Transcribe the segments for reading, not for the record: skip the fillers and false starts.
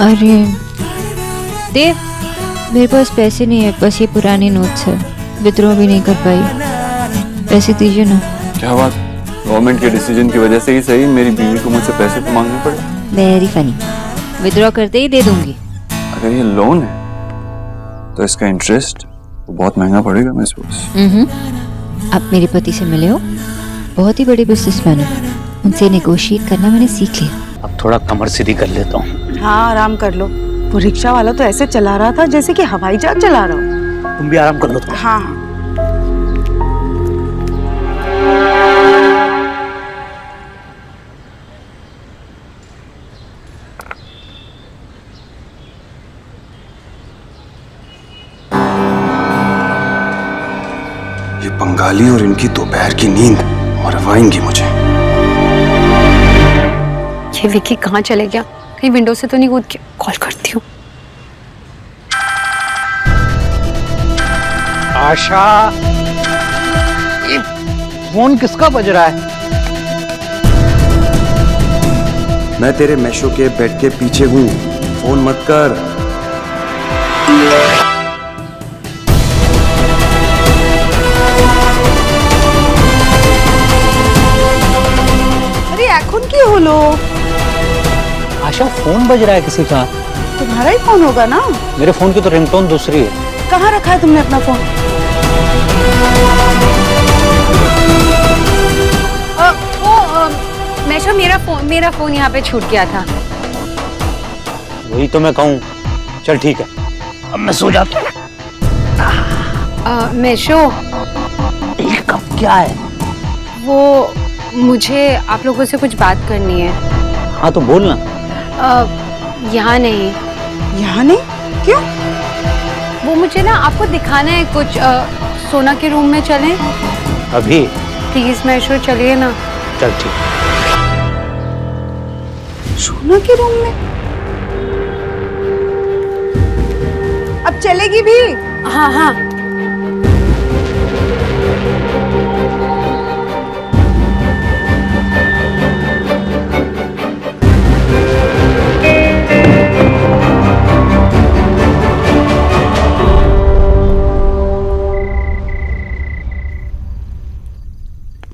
अरे देव, मेरे पास पैसे नहीं है, बस ये पुरानी नोट्स है, विड्रॉ भी नहीं कर पाई। पैसे दीजिए ना। क्या बात, गवर्नमेंट के डिसीजन की वजह से ही सही मेरी बीवी को मुझसे पैसे तो मांगने पड़े। वेरी फनी, विड्रॉ करते ही दे दूंगी। अगर ये लोन है तो इसका इंटरेस्ट तो बहुत महंगा पड़ेगा मैं सोच। आप मेरे पति से मिले हो, बहुत ही बड़े बिजनेसमैन है, उनसे नेगोशिएट करना मैंने सीख लिया। अब थोड़ा कमर सीधी कर लेता हूँ। हाँ आराम कर लो, वो रिक्शा वाला तो ऐसे चला रहा था जैसे कि हवाई जहाज चला रहा हो। तुम भी आराम कर लो थोड़ा। हाँ हाँ। ये बंगाली और इनकी दोपहर की नींद मरवाएंगी मुझे। ये विकी कहाँ चले गया? कहीं विंडो से तो नहीं कूद के? कॉल करती हूँ। आशा, ये फोन किसका बज रहा है? मैं तेरे मैशो के बेड के पीछे हूँ, फोन मत कर। अरे এখন কি হলো? आशा, फोन बज रहा है किसी का। तुम्हारा ही फोन होगा ना? मेरे फोन की तो रिंगटोन दूसरी है। कहाँ रखा है तुमने अपना फोन? मैशो, मेरा फोन यहाँ पे छूट गया था। वही तो मैं कहूँ। चल ठीक है, अब मैं सो जाता हूँ। मैशो, ये कब क्या है? वो मुझे आप लोगों से कुछ बात करनी है। हाँ तो बोल ना। यहाँ नहीं। यहाँ नहीं? क्यों? वो मुझे ना आपको दिखाना है कुछ। सोना के रूम में चलें? अभी? प्लीज मैशो, चलिए ना। चल ठीक। सोना के रूम में? अब चलेगी भी? हाँ हाँ।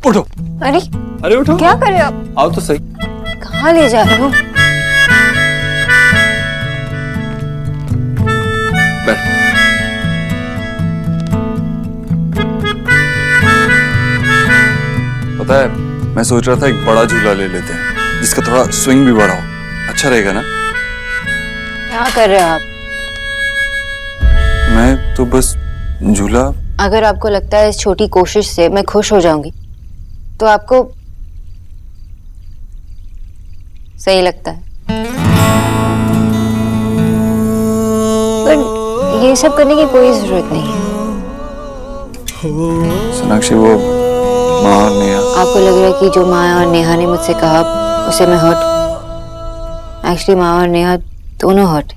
उठो। अरे अरे उठो। क्या कर रहे हो आप? आओ तो सही। कहाँ ले जा रहे हो? बैठ। पता है, मैं सोच रहा था एक बड़ा झूला ले लेते हैं जिसका थोड़ा स्विंग भी बड़ा हो। अच्छा रहेगा ना? क्या कर रहे हो आप? मैं तो बस झूला। अगर आपको लगता है इस छोटी कोशिश से मैं खुश हो जाऊंगी तो आपको सही लगता है, पर ये सब करने की कोई जरूरत नहीं है। सोनाक्षी, वो माँ और नेहा। आपको लग रहा है कि जो माँ और नेहा ने मुझसे कहा उसे मैं हर्ट। एक्चुअली माँ और नेहा दोनों हर्ट,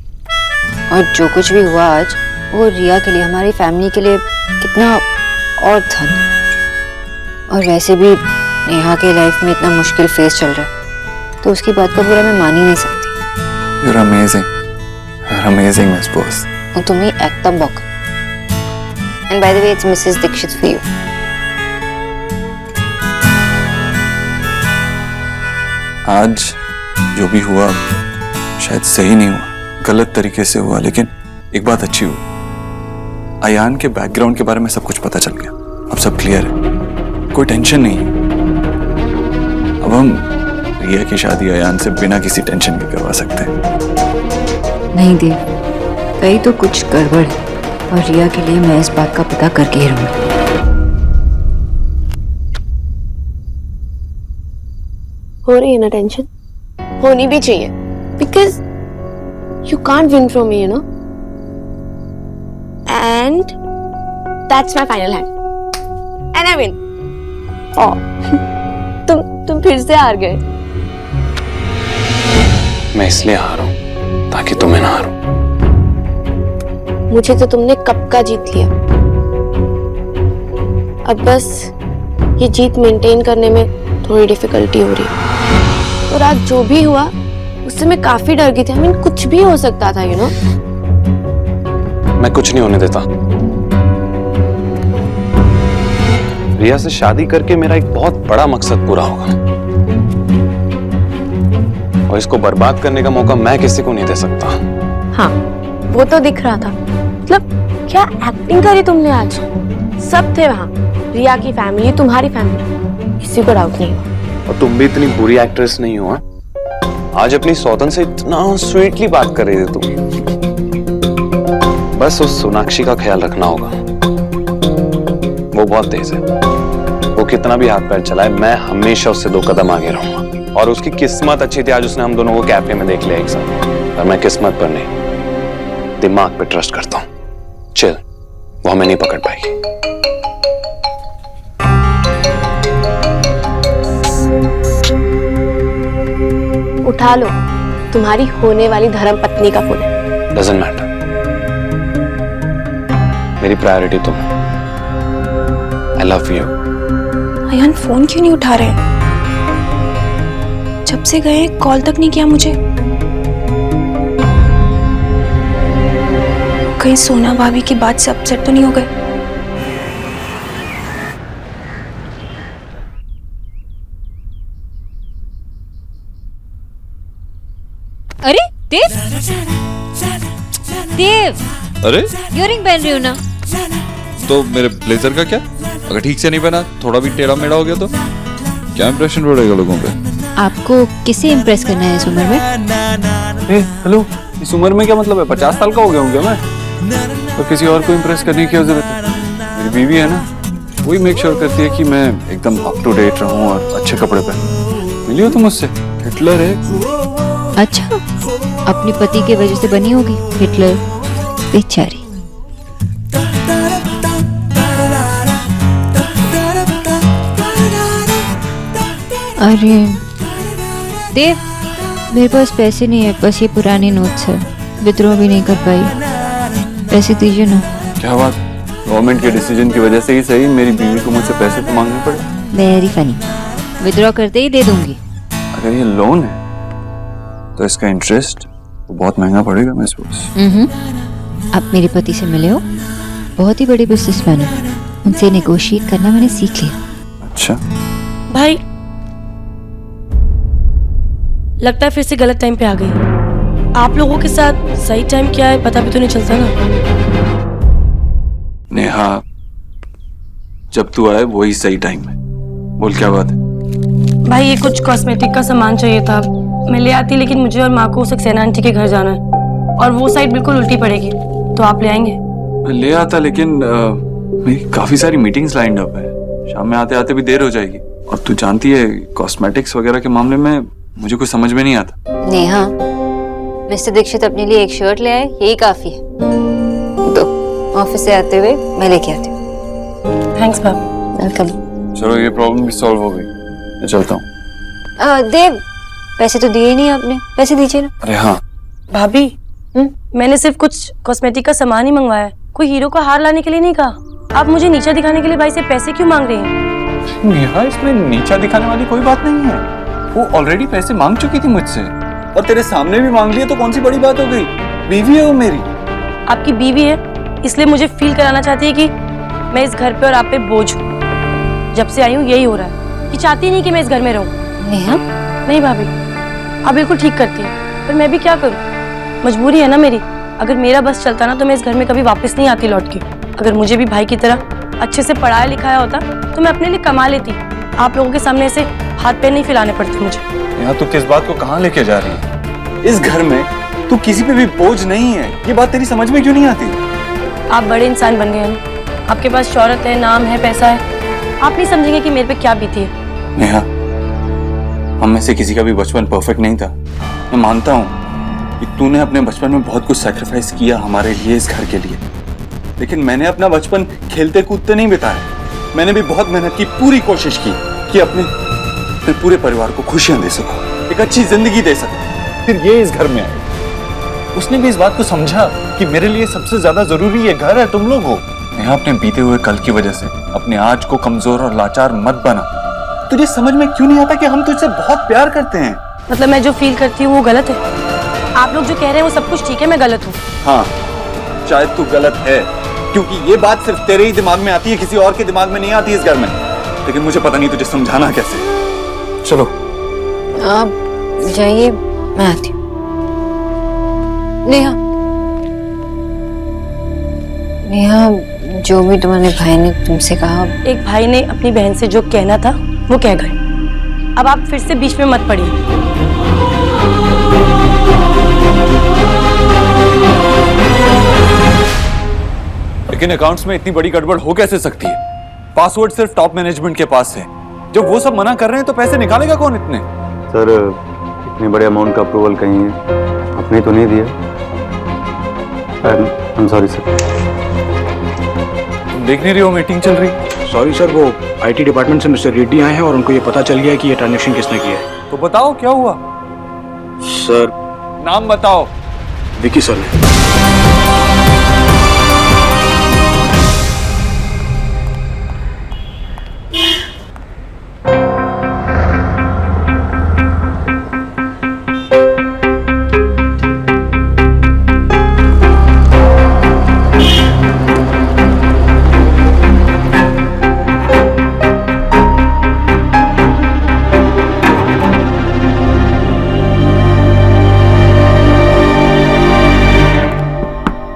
और जो कुछ भी हुआ आज वो रिया के लिए, हमारी फैमिली के लिए कितना और धन। और वैसे भी नेहा के लाइफ में इतना मुश्किल फेस चल रहा है तो उसकी बात का बुरा मैं मान ही नहीं सकती। You're amazing. You're amazing, Miss Boss. और तुम ही एकदम बॉक। And by the way, it's Mrs. Dixit for you. आज जो भी हुआ शायद सही नहीं हुआ, गलत तरीके से हुआ, लेकिन एक बात अच्छी हुई। अयान के बैकग्राउंड के बारे में सब कुछ पता चल गया। अब सब क्लियर है, कोई टेंशन नहीं है। अब हम रिया की शादी अयान से बिना किसी टेंशन के करवा सकते हैं। नहीं देव, कहीं तो कुछ गड़बड़ है, और रिया के लिए मैं इस बात का पता करके ही रहूंगी। हो रही है ना टेंशन? होनी भी चाहिए, because you can't win from me, you know, and that's my final hand and I win. तुम फिर से हार गए। मैं इसलिए हारा हूं ताकि तुम्हें ना हारूं। मुझे तो तुमने कब का जीत लिया, अब बस ये जीत मेंटेन करने में थोड़ी डिफिकल्टी हो रही है। और आज जो भी हुआ उससे मैं काफी डर गई थी। I mean, कुछ भी हो सकता था, you know? मैं कुछ नहीं होने देता। रिया से शादी करके मेरा एक बहुत बड़ा मकसद पूरा होगा और इसको बर्बाद करने का मौका मैं किसी को नहीं दे सकता। हाँ, वो तो दिख रहा था। मतलब क्या एक्टिंग करी तुमने आज? सब थे वहाँ, रिया की फैमिली, तुम्हारी फैमिली, किसी को डाउट नहीं हुआ। और तुम भी इतनी बुरी एक्ट्रेस नहीं हो। आज अपनी सौतन से इतना स्वीटली बात कर रही थी तुम। बस उस सोनाक्षी का ख्याल रखना होगा, वो बहुत तेज है। वो कितना भी हाथ पैर चलाए, मैं हमेशा उससे 2 कदम आगे रहूंगा। और उसकी किस्मत अच्छी थी, आज उसने हम दोनों को कैफे में देख लिया एक साथ। पर मैं किस्मत पर नहीं, दिमाग पे ट्रस्ट करता हूँ। चल, वो हमें नहीं पकड़ पाएगी। उठा लो, तुम्हारी होने वाली धर्म पत्नी का फोन है। डजंट मैटर, मेरी प्रायोरिटी तुम हो। I love you. Ayan phone क्यों नहीं उठा रहे? जब से गए कॉल तक नहीं किया मुझे। कहीं सोना भाभी की बात से अपसेट तो नहीं हो गए? अरे देव, देव, अरे इयररिंग पहन रही हो ना? तो मेरे ब्लेजर का क्या? अगर ठीक से नहीं पहना, थोड़ा भी टेढ़ा मेढ़ा हो गया तो क्या इंप्रेशन पड़ेगा लोगों पे? आपको किसे इम्प्रेस करना है इस उम्र में? हेलो, इस उम्र में क्या मतलब है? 50 साल का हो गया होंगे मैं, तो किसी और को इम्प्रेस करने की क्या जरूरत है? मेरी बीवी है ना, वही मेक श्योर करती है कि मैं एकदम अप टू डेट रहूं और अच्छे कपड़े पहनूं। मिली हो तुम मुझसे? हिटलर है। अच्छा, अपनी पति के वजह से बनी होगी हिटलर, बेचारी। अरे देव, मेरे पास पैसे नहीं है, बस ये पुरानी नोट्स है, विड्रॉ भी नहीं कर पाई। पैसे दीजिए ना। क्या बात, गवर्नमेंट के डिसीजन की वजह से ही सही मेरी बीवी को मुझसे पैसे तो मांगने पड़े। वेरी फनी, विड्रॉ करते ही दे दूंगी। अगर ये लोन है तो इसका इंटरेस्ट बहुत महंगा पड़ेगा मैं सोच। आप मेरे पति से मिले हो, बहुत ही बड़े बिजनेसमैन है, उनसे नेगोशिएट करना मैंने सीख लिया। अच्छा भाई, लगता है फिर से गलत टाइम पे आ गई। आप लोगों के साथ सही टाइम क्या है पता भी तो नहीं चलता ना। नेहा, जब तू आए वही सही टाइम है। बोल क्या बात है? भाई, ये कुछ कॉस्मेटिक का सामान चाहिए था, मैं ले आती, लेकिन मुझे और माँ को सक्सेना आंटी के घर जाना है और वो साइड बिल्कुल उल्टी पड़ेगी, तो आप ले आएंगे? मैं ले आता, लेकिन मेरी काफी सारी मीटिंग्स लाइंड अप है, शाम में आते आते भी देर हो जाएगी। और तू जानती है कॉस्मेटिक्स वगैरह के मामले में मुझे कुछ समझ में नहीं आता। नेहा, मिस्टर दीक्षित अपने लिए एक शर्ट ले आए, यही काफी है। तो ऑफिस से आते हुए मैं लेके आती हूँ। थैंक्स भाभी। वेलकम। चलो, ये प्रॉब्लम भी सॉल्व हो गई, मैं चलता हूँ। देव, पैसे तो दिए ही नहीं आपने, पैसे दीजिए ना। अरे हाँ भाभी, मैंने सिर्फ कुछ कॉस्मेटिक का सामान ही मंगवाया है, कोई हीरो का हार लाने के लिए नहीं कहा। आप मुझे नीचा दिखाने के लिए भाई से पैसे क्यों मांग रही हैं? नेहा, इसमें नीचा दिखाने वाली कोई बात नहीं है। वो ऑलरेडी पैसे मांग चुकी थी मुझसे और तेरे सामने भी मांग लिए, तो कौन सी बड़ी बात हो गई? बीवी है वो मेरी। आपकी बीवी है, इसलिए मुझे फील कराना चाहती है कि मैं इस घर पे और आप पे बोझ हूँ। जब से आई हूँ यही हो रहा है कि चाहती नहीं कि मैं इस घर में रहूँ। नेहा, नहीं भाभी, आप बिल्कुल ठीक करती हैं, पर मैं भी क्या करूँ, मजबूरी है ना मेरी। अगर मेरा बस चलता ना तो मैं इस घर में कभी वापस नहीं आती लौट के। अगर मुझे भी भाई की तरह अच्छे से पढ़ाया लिखाया होता तो मैं अपने लिए कमा लेती। आप लोगों के सामने ऐसे हाथ पैर नहीं फैलाने पड़ते मुझे। यहाँ तू किस बात को कहाँ लेके जा रही है? इस घर में तू किसी पे भी बोझ नहीं है, ये बात तेरी समझ में क्यों नहीं आती? आप बड़े इंसान बन गए हैं, आपके पास शौहरत है, नाम है, पैसा है, आप नहीं समझेंगे कि मेरे पे क्या बीती है। नेहा, हम में से किसी का भी बचपन परफेक्ट नहीं था। मैं मानता हूँ कि तूने अपने बचपन में बहुत कुछ सैक्रिफाइस किया हमारे लिए, इस घर के लिए, लेकिन मैंने अपना बचपन खेलते कूदते नहीं बिताया। मैंने भी बहुत मेहनत की, पूरी कोशिश की कि अपने पूरे परिवार को खुशियां दे सकूं, एक अच्छी जिंदगी दे सकूं। फिर ये इस घर में आए, उसने भी इस बात को समझा कि मेरे लिए सबसे ज्यादा जरूरी ये घर है, तुम लोग हो। नेहा, अपने बीते हुए कल की वजह से अपने आज को कमजोर और लाचार मत बना। तुझे समझ में क्यों नहीं आता कि हम तुझसे बहुत प्यार करते हैं? मतलब मैं जो फील करती हूँ वो गलत है? आप लोग जो कह रहे हैं वो सब कुछ ठीक है, मैं गलत हूँ? हाँ, शायद तू गलत है, क्योंकि ये बात सिर्फ तेरे ही दिमाग में आती है, किसी और के दिमाग में नहीं आती इस घर में। लेकिन मुझे पता नहीं तुझे समझाना कैसे। चलो आप जाइए, मैं आती हूँ। नेहा, नेहा, जो भी तुम्हारे भाई ने तुमसे कहा। एक भाई ने अपनी बहन से जो कहना था वो कह गए। अब आप फिर से बीच में मत पड़िए। लेकिन अकाउंट्स में इतनी बड़ी गड़बड़ हो कैसे सकती है? पासवर्ड सिर्फ टॉप मैनेजमेंट के पास है। जब वो सब मना कर रहे हैं तो पैसे निकालेगा कौन इतने? सर, इतने बड़े अमाउंट का अप्रूवल कहीं आपने तो नहीं दिया। I am sorry sir. देख नहीं रही हो मीटिंग चल रही? सॉरी सर, वो आईटी डिपार्टमेंट से मिस्टर रेड्डी आए हैं और उनको ये पता चल गया है कि ये ट्रांजैक्शन किसने किया है। तो बताओ क्या हुआ? सर, नाम बताओ। विकी सर ने।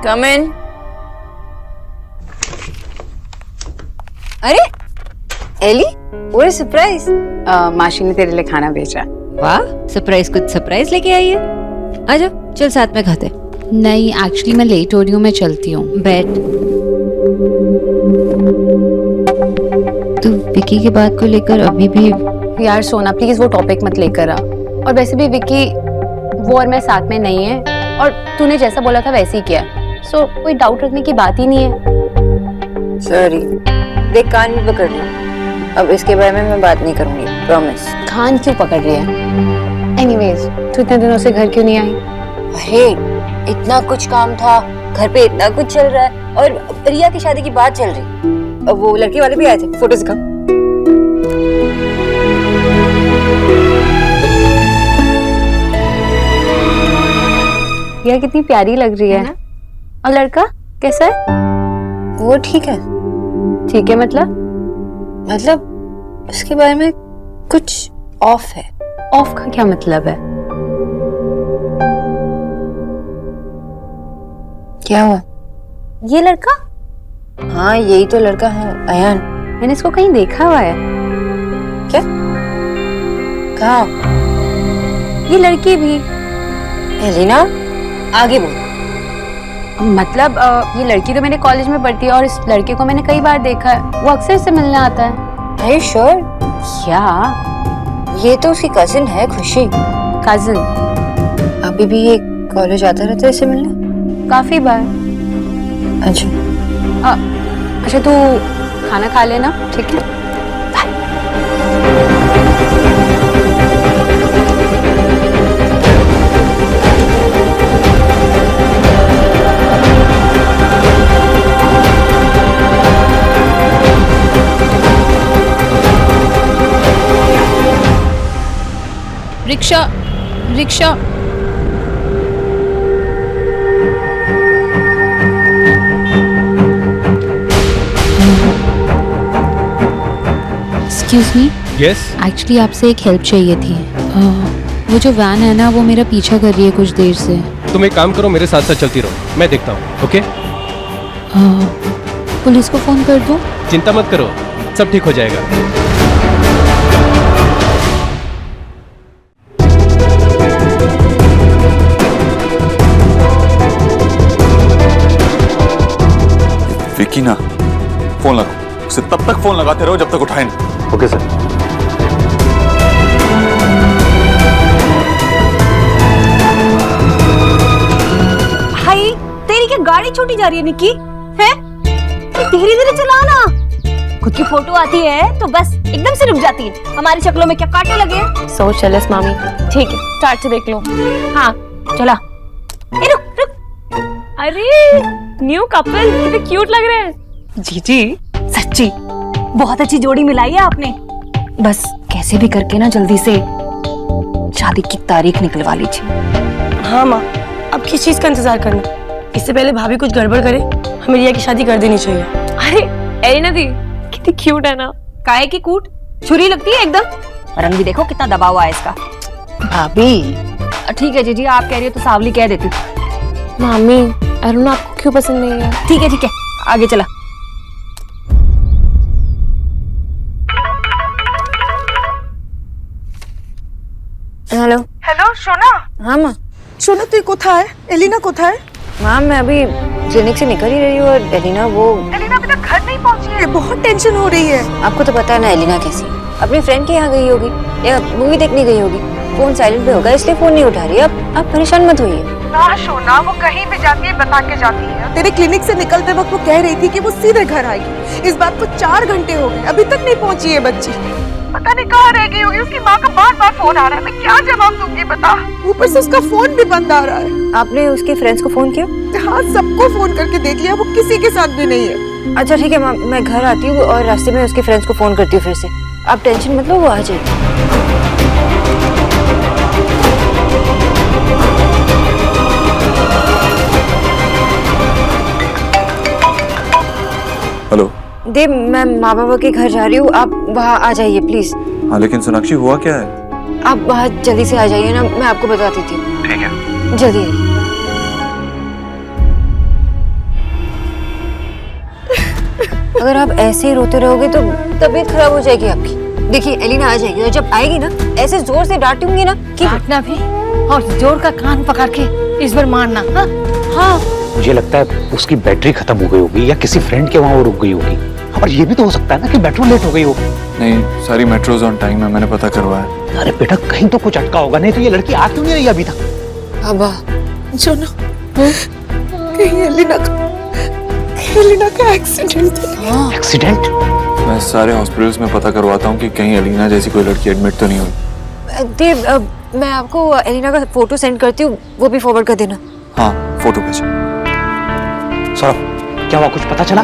Come in. अरे एली, what a surprise! माशी ने तेरे लिए खाना भेजा। वाह, सरप्राइज कुछ सरप्राइज लेके आई है। आजा, चल साथ में खाते। नहीं, एक्चुअली मैं लेट हो रही हूँ, मैं चलती हूँ। बैठ। तू विकी की बात को लेकर अभी भी। यार सोना, प्लीज वो टॉपिक मत लेकर आ। और वैसे भी विकी वो और मैं साथ में नहीं है, और तूने जैसा बोला था वैसे ही किया। सो कोई डाउट रखने की बात ही नहीं है। सॉरी, देख कान भी पकड़ ली। अब इसके बारे में मैं बात नहीं करूंगी, प्रॉमिस। खान क्यों पकड़ रही है? एनीवेज, तू इतने दिनों से घर क्यों नहीं आई? अरे इतना कुछ काम था, घर पे इतना कुछ चल रहा है, और रिया की शादी की बात चल रही। अब वो लड़के वाले भी आए थे, फोटो दिखा। यार कितनी प्यारी लग रही है। और लड़का कैसा है? वो ठीक है। ठीक है मतलब उसके बारे में कुछ ऑफ है। ऑफ का क्या मतलब है? क्या हुआ? ये लड़का? हाँ, यही तो लड़का है, अयान। मैंने इसको कहीं देखा हुआ है। क्या? कहाँ? ये लड़की भी। एलिना, आगे बोल। मतलब ये लड़की तो मेरे कॉलेज में पढ़ती है, और इस लड़के को मैंने कई बार देखा है। वो अक्सर इससे मिलने आता है। Are you sure? क्या? ये तो उसकी कजिन है, खुशी। कजिन? अभी भी ये कॉलेज आता रहता है इससे मिलने? काफी बार। अच्छा। अच्छा, तू खाना खा लेना, ठीक है? Rickshaw, rickshaw. Excuse me. Yes. Actually आपसे एक हेल्प चाहिए थी। वो जो वैन है ना, वो मेरा पीछा कर रही है कुछ देर से। तुम एक काम करो, मेरे साथ साथ चलती रहो, मैं देखता हूँ। ओके? पुलिस को फोन कर दूं? चिंता मत करो, सब ठीक हो जाएगा। विकी ना, फोन लगाओ उसे, तब तक फोन लगाते रहो जब तक उठाए नहीं। Okay sir. भाई, तेरी क्या गाड़ी छोटी जा रही है निक्की? हैं? धीरे धीरे चलाना। खुद की फोटो आती है तो बस एकदम से रुक जाती है। हमारी शक्लों में क्या कांटे लगे हैं? सो चलस मामी। ठीक है, स्टार्ट से देख लो। हाँ, चला। ए, रुक रुक। अरे न्यू कपल, कितने क्यूट लग रहे हैं। जीजी, सच्ची बहुत अच्छी जोड़ी मिलाई है आपने। बस कैसे भी करके ना जल्दी से शादी की तारीख निकलवा लीजिए। हाँ माँ, अब किस चीज का इंतजार करना? इससे पहले भाभी कुछ गड़बड़ करे, हमें रिया की शादी कर देनी चाहिए। अरे एलिना दी कितनी क्यूट है ना। काहे की कूट, छुरी लगती है एकदम। रंग भी देखो कितना दबा हुआ है इसका। भाभी ठीक है जीजी, आप कह रही हो तो सावली कह देती हूँ। मामी अरुण आपको क्यों पसंद नहीं है? ठीक है आगे चला। हेलो हेलो सोना। हाँ माँ। सोना তুই কোথায়? এলিনা কোথায়? मैम मैं अभी क्लिनिक से निकल ही रही हूँ और एलिना वो एलिना अभी तक घर नहीं पहुंची है, बहुत टेंशन हो रही है। आपको तो पता है ना एलिना कैसी, अपनी फ्रेंड के यहाँ गई होगी या मूवी देखने गई होगी। फोन साइलेंट पे होगा इसलिए फोन नहीं उठा रही। अब आप परेशान मत होइए। ना सोना, वो कहीं भी जाती है बता के जाती है। तेरे क्लिनिक से निकलते वक्त वो कह रही थी कि वो सीधे घर आएगी। इस बात को 4 घंटे हो गए, अभी तक नहीं पहुंची है बच्ची। पता नहीं कहाँ रह गई होगी। उसकी माँ का बार-बार फोन आ रहा है, मैं क्या जवाब दूंगी बता। ऊपर से उसका फोन भी बंद आ रहा है। आपने उसके फ्रेंड्स को फोन किया? हाँ, सबको फोन करके देख लिया, वो किसी के साथ भी नहीं है। अच्छा ठीक है मैं घर आती हूँ और रास्ते में उसके फ्रेंड्स को फोन करती हूँ फिर से। आप टेंशन मत लो, वो आ जाएगी। हेलो देव, मैं माँ बाबा के घर जा रही हूँ, आप वहाँ आ जाइए प्लीज। हाँ लेकिन सोनाक्षी हुआ क्या है? आप वहाँ जल्दी से आ जाइए ना, मैं आपको बता देती हूँ। ठीक है जल्दी आइए। अगर आप ऐसे ही रोते रहोगे तो तबीयत खराब हो जाएगी आपकी। देखिए एलिना आ जाएगी और जब आएगी ना ऐसे जोर से डांटूंगी ना कि डांटना भी और जोर का कान पकड़ के इस बार मारना। हाँ मुझे लगता है उसकी बैटरी खत्म हो गई होगी या किसी फ्रेंड के वहां वो रुक गई होगी। और ये भी तो हो सकता है ना कि मेट्रो लेट हो गई हो। नहीं, सारी मेट्रोज ऑन टाइम है, मैंने पता करवाया। अरे बेटा कहीं तो कुछ अटका होगा, नहीं तो ये लड़की आ क्यों नहीं रही अभी तक? अब सोना, कहीं एलिना का एक्सीडेंट है। एक्सीडेंट? मैं सारे हॉस्पिटल्स में पता करवाता हूँ कि कहीं एलिना जैसी कोई लड़की एडमिट तो नहीं हुई। देव, मैं आपको एलिना का फोटो सेंड करती हूँ, वो भी फॉरवर्ड कर देना। हाँ फोटो भेजो। सौरभ क्या हुआ, कुछ पता चला?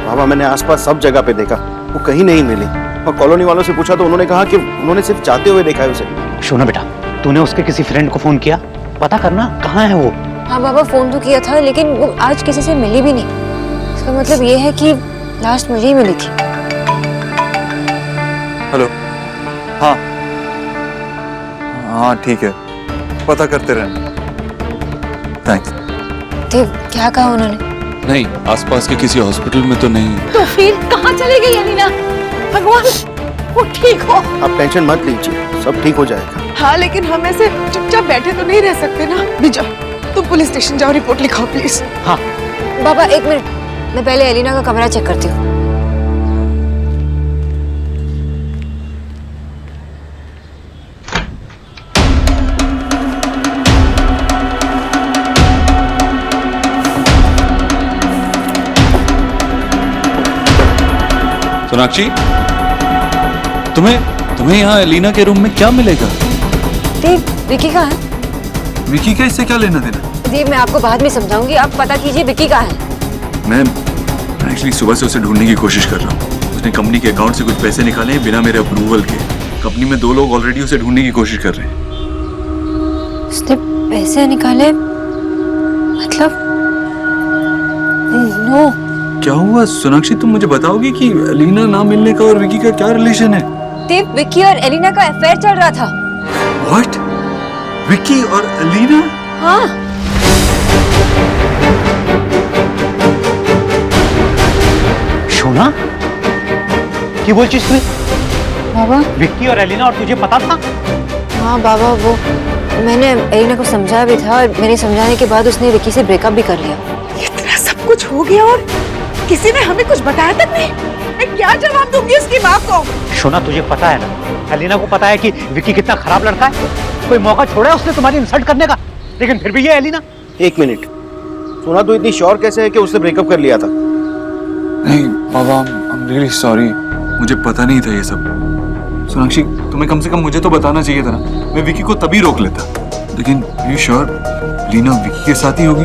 बाबा मैंने आसपास सब जगह पे देखा, वो कहीं नहीं मिली। और कॉलोनी वालों से पूछा तो उन्होंने कहा कि उन्होंने सिर्फ जाते हुए देखा है उसे। सोना बेटा, तूने उसके किसी फ्रेंड को फोन किया? पता करना कहाँ है वो। हाँ बाबा, फोन तो किया था लेकिन वो आज किसी से मिली भी नहीं। इसका मतलब ये है कि लास्ट मुझे ही मिली थी। हेलो। हाँ हाँ ठीक है, पता करते रहना। थैंक्स। देव, क्या कहा उन्होंने? नहीं, आसपास के किसी हॉस्पिटल में तो नहीं। तो फिर कहाँ चली गई एलिना? भगवान वो ठीक हो। आप टेंशन मत लीजिए, सब ठीक हो जाएगा। हाँ लेकिन हम ऐसे चुपचाप बैठे तो नहीं रह सकते ना। भी जाओ, तुम पुलिस स्टेशन जाओ, रिपोर्ट लिखाओ प्लीज। हाँ बाबा एक मिनट, मैं पहले एलिना का कमरा चेक करती हूँ। सोनाक्षी, तुम्हें यहाँ एलिना के रूम में क्या मिलेगा? देव, विकी कहाँ है? विकी का इससे क्या लेना देना? देव, मैं आपको बाद में समझाऊंगी, आप पता कीजिए विकी कहाँ है। मैं एक्चुअली सुबह से उसे ढूंढने की कोशिश कर रहा हूँ। उसने कंपनी के अकाउंट से कुछ पैसे निकाले हैं बिना मेरे अप्रूवल के। कंपनी में 2 लोग ऑलरेडी उसे ढूंढने की कोशिश कर रहे हैं। उसने पैसे निकाले? मतलब नो। क्या हुआ सोनाक्षी, तुम मुझे बताओगी कि एलिना ना मिलने का और विकी का क्या रिलेशन है? देव, विकी और एलिना का अफेयर चल रहा था। व्हाट? विकी और एलिना? हाँ। सोना, क्या बोल चीज तूने? बाबा। विक्की और एलिना, और तुझे पता था? हाँ बाबा, वो मैंने एलिना को समझाया भी था और मेरे समझाने के बाद उसने विकी से ब्रेकअप भी कर लिया। इतना सब कुछ हो गया और किसी ने हमें कुछ बताया तक नहीं। मैं क्या जवाब दूंगी उसकी माँ को? सोना तुझे पता है ना, एलिना को पता है कि विक्की कितना खराब लड़का है। कोई मौका छोड़ा उसने तुम्हारी इंसल्ट करने का, लेकिन फिर भी ये एलिना। 1 मिनट, सोना तू इतनी श्योर कैसे है कि उसने ब्रेकअप कर लिया था? नहीं बाबा, आई एम रियली सॉरी, मुझे पता नहीं था ये सब। सोनाक्षी, तुम्हें कम से कम मुझे तो बताना चाहिए था ना, मैं विकी को तभी रोक लेता। लेकिन यू श्योर एलिना विकी के साथ ही होगी?